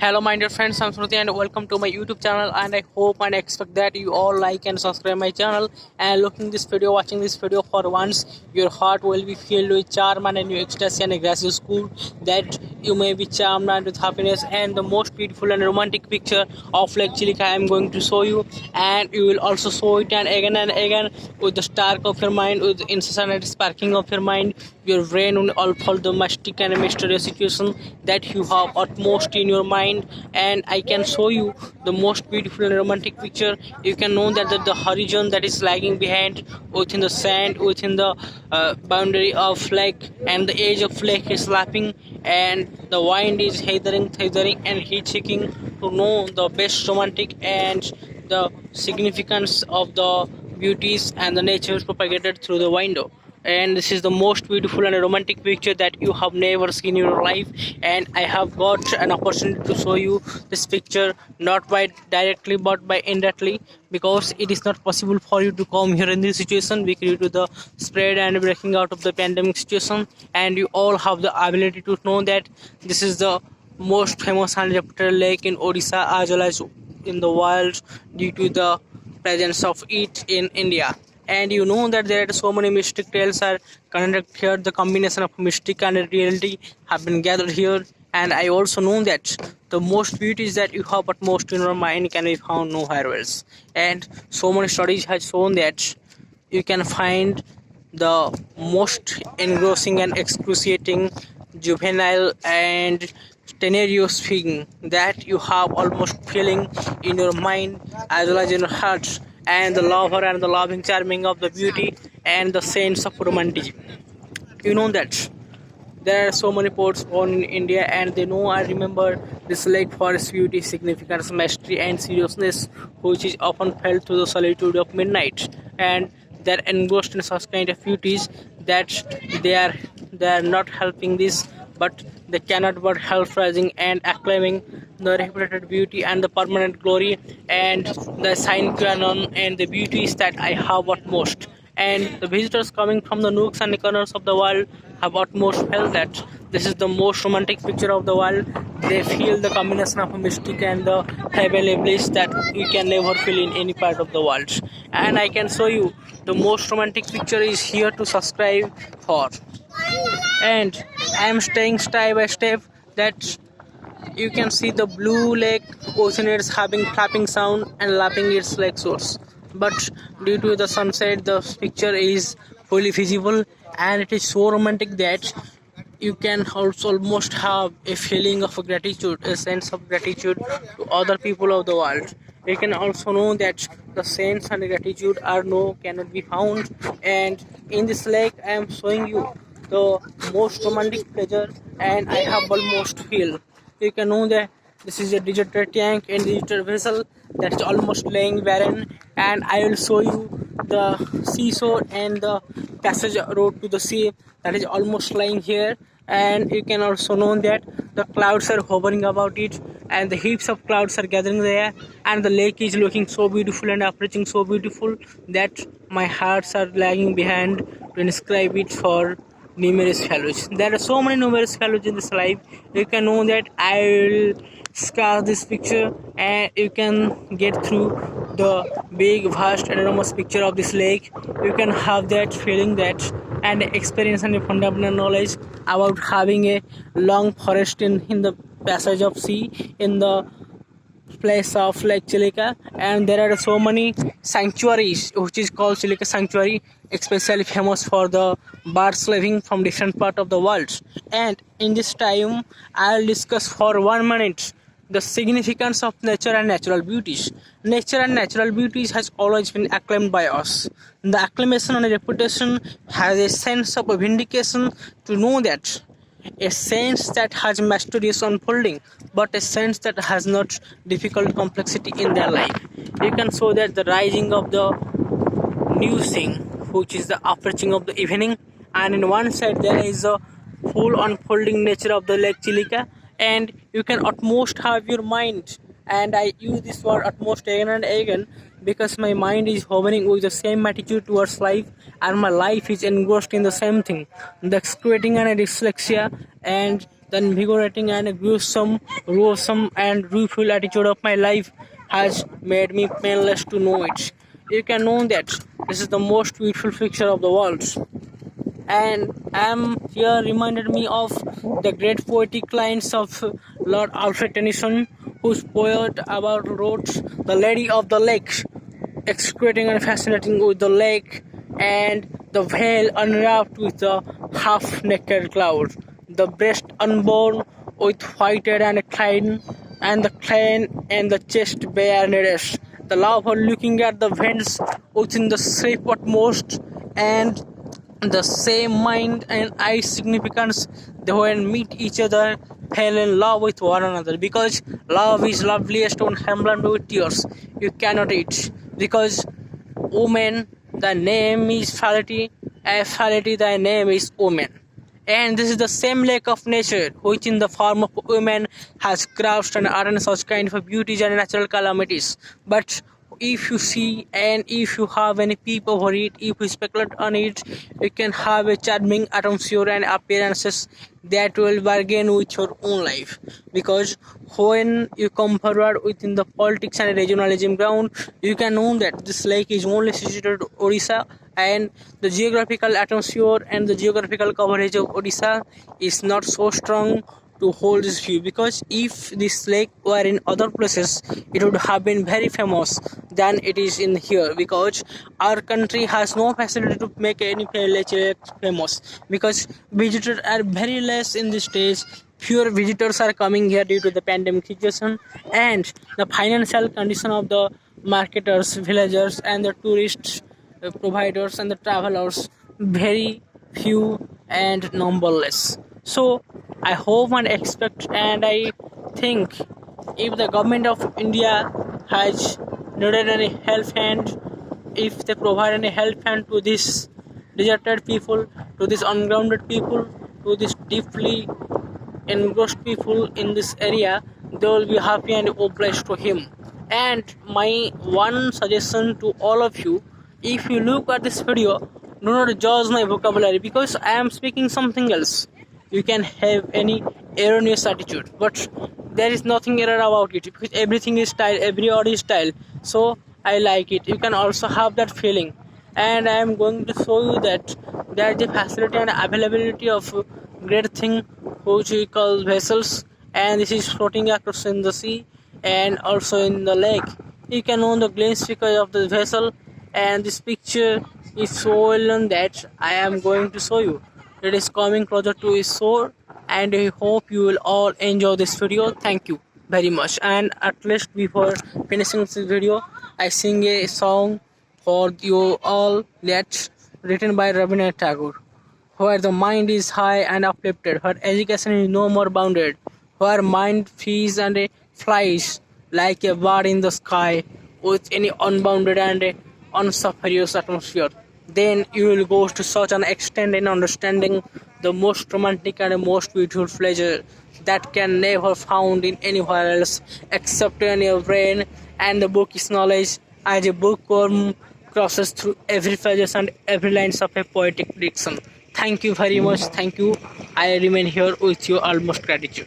Hello, my dear friends. I'm Smriti, and welcome to my YouTube channel. And I hope and expect that you all like and subscribe my channel. And looking this video, watching this video for once, your heart will be filled with charm and a new ecstasy and a gracious cool that you may be charmed and with happiness. And the most beautiful and romantic picture of Lake Chilika I am going to show you, and you will also show it and again with the spark of your mind, with the incessant sparking of your mind. Your brain will all follow the mystic and mysterious situation that you have utmost in your mind, and I can show you the most beautiful and romantic picture. You can know that the horizon that is lagging behind within the sand, within the boundary of lake, and the edge of lake is lapping, and the wind is heathering and heat seeking to know the best romantic and the significance of the beauties and the nature propagated through the window. And this is the most beautiful and romantic picture that you have never seen in your life, and I have got an opportunity to show you this picture, not by directly but by indirectly, because it is not possible for you to come here in this situation due to the spread and breaking out of the pandemic situation. And you all have the ability to know that this is the most famous and reputed lake in Odisha as well as in the world due to the presence of it in India. And you know that there are so many mystic tales are connected here. The combination of mystic and reality have been gathered here, and I also know that the most beauties that you have but most in your mind can be found nowhere else. And so many studies have shown that you can find the most engrossing and excruciating juvenile and tenacious feeling that you have almost feeling in your mind as well as in your heart, and the lover and the loving charming of the beauty and the sense of romanticism. You know that there are so many poets born in India, and they know I remember this lake for its beauty, significance, mastery, and seriousness, which is often felt through the solitude of midnight. And they're engrossed in such kind of beauties that they are not helping this, but they cannot but help rising and acclaiming the reputed beauty and the permanent glory and the sign canon and the beauties that I have utmost. And the visitors coming from the nooks and corners of the world have utmost felt that this is the most romantic picture of the world. They feel the combination of mystic and the heavenly bliss that you can never feel in any part of the world. And I can show you the most romantic picture is here to subscribe for. And I am staying step by step that you can see the blue lake ocean is having clapping sound and lapping its lake source, but due to the sunset the picture is fully visible, and it is so romantic that you can also almost have a feeling of gratitude, a sense of gratitude to other people of the world. You can also know that the sense and gratitude are no cannot be found, and in this lake I am showing you the most romantic pleasure, and I have almost feel. You can know that this is a digital tank and digital vessel that is almost laying barren, and I will show you the seashore and the passage road to the sea that is almost lying here. And you can also know that the clouds are hovering about it, and the heaps of clouds are gathering there, and the lake is looking so beautiful and approaching so beautiful that my hearts are lagging behind to describe it for numerous fellows. There are so many numerous fellows in this life. You can know that I will scar this picture, and you can get through the big vast enormous picture of this lake. You can have that feeling that and experience and a fundamental knowledge about having a long forest in the passage of sea in the place of Lake Chilika. And there are so many sanctuaries which is called Chilika Sanctuary, especially famous for the birds living from different part of the world. And in this time I'll discuss for 1 minute the significance of nature and natural beauties. Nature and natural beauties has always been acclaimed by us. The acclamation and reputation has a sense of vindication to know that a sense that has mysterious unfolding, but a sense that has not difficult complexity in their life. You can show that the rising of the new thing, which is the approaching of the evening, and in one side there is a full unfolding nature of the Lake Chilika, and you can utmost have your mind, and I use this word utmost again and again because my mind is hovering with the same attitude towards life, and my life is engrossed in the same thing, the excreting and dyslexia and the invigorating and gruesome and rueful attitude of my life has made me painless to know it. You can know that this is the most beautiful picture of the world, and am here reminded me of the great poetic lines of Lord Alfred Tennyson, whose poet about wrote "The Lady of the Lake," excruciating and fascinating with the lake, and the veil unwrapped with the half-naked cloud, the breast unborn with whited and clean, and the clean and the chest bare and rest, the lover looking at the vents within the shape utmost, and the same mind and eye significance they when meet each other fell in love with one another, because love is loveliest when emblazoned with tears. You cannot eat, because woman the name is fality, and fality the name is woman, and this is the same lake of nature which in the form of women has crushed and earned such kind of beauties and natural calamities. But if you see and if you have any peep over it, if you speculate on it, you can have a charming atmosphere and appearances that will bargain with your own life, because when you come forward within the politics and regionalism ground, you can know that this lake is only situated in Odisha, and the geographical atmosphere and the geographical coverage of Odisha is not so strong to hold this view, because if this lake were in other places it would have been very famous than it is in here, because our country has no facility to make any lake famous, because visitors are very less in this stage. Fewer visitors are coming here due to the pandemic situation, and the financial condition of the marketers, villagers and the tourists providers and the travelers very few and numberless. So I hope and expect and I think if the government of India has needed any help hand, if they provide any help hand to this deserted people, to this ungrounded people, to this deeply engrossed people in this area, they will be happy and obliged to him. And my one suggestion to all of you, if you look at this video, do not judge my vocabulary, because I am speaking something else. You can have any erroneous attitude, but there is nothing error about it, because everything is style, every word is style. So I like it. You can also have that feeling, and I am going to show you that there is the facility and availability of great thing which we call vessels, and this is floating across in the sea and also in the lake. You can own the glimpse because of the vessel, and this picture is so well known that I am going to show you. It is coming closer to its shore, and I hope you will all enjoy this video. Thank you very much. And at least before finishing this video, I sing a song for you all that's written by Rabindranath Tagore, where the mind is high and uplifted, where education is no more bounded, where mind feeds and flies like a bird in the sky with any unbounded and unsuspicious atmosphere. Then you will go to such an extent in understanding the most romantic and most beautiful pleasure that can never found in anywhere else except in your brain. And the book is knowledge, as a bookworm crosses through every pages and every lines of a poetic diction. Thank you very much. Thank you. I remain here with you, almost gratitude.